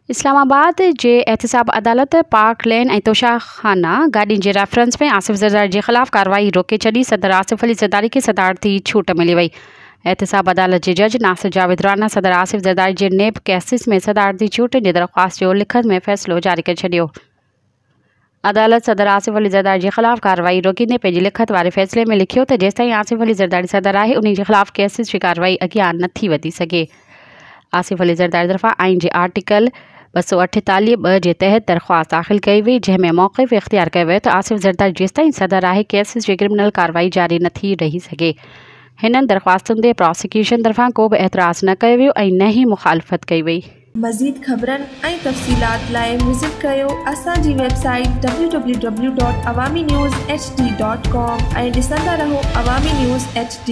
इस्लामाबाद जे एहतिसाब अदालत पार्क लेन ऐं तोशाखाना गाॾियुनि जे रेफरेंस में आसिफ ज़रदारी जे ख़िलाफ़ कार्रवाई रोके छॾी। सदर आसिफ अली ज़रदारी खे सदारती छूट मिली वई। एहतिसाब अदालत जे जज नासिर जावेद राना सदर आसिफ ज़रदारी जे नेब केसिस में सदारती छूट जी दरख़्वास्त जो लिखत में फ़ैसिलो जारी करे छॾियो। अदालत सदर आसिफ अली ज़रदारी जे ख़िलाफ़ कार्रवाई रोकींदे पंहिंजी लिखत वारे फ़ैसिले में लिखियो त जेसिताईं आसिफ अली ज़रदारी सदर आहे उन जे ख़िलाफ़ केसिस जी कार्रवाई अॻियां नथी वधी सघे। आसिफ अली ज़रदारी तरफ़ां आइन जे आर्टिकल 248(2) जे तहत दरख़्वास्त दाख़िल कई वई, जंहिंमें मौक़िफ़ इख़्तियार कयो वियो त आसिफ ज़रदारी जेसिताईं सदर आहे केसिस जी क्रिमिनल कार्रवाई जारी नथी रही सघे। हिननि दरख़्वास्तुनि ते प्रोसिक्यूशन तरफ़ां को बि एतिराज़ न कयो वियो ऐं न ई मुख़ालिफ़त कई वई। मज़ीद ख़बरनि ऐं तफ़सीलात लाइ विज़िट कयो असांजी वेबसाइट www.awamiNewsHD.com ऐं ॾिसंदा रहो अवामी न्यूज़ HD।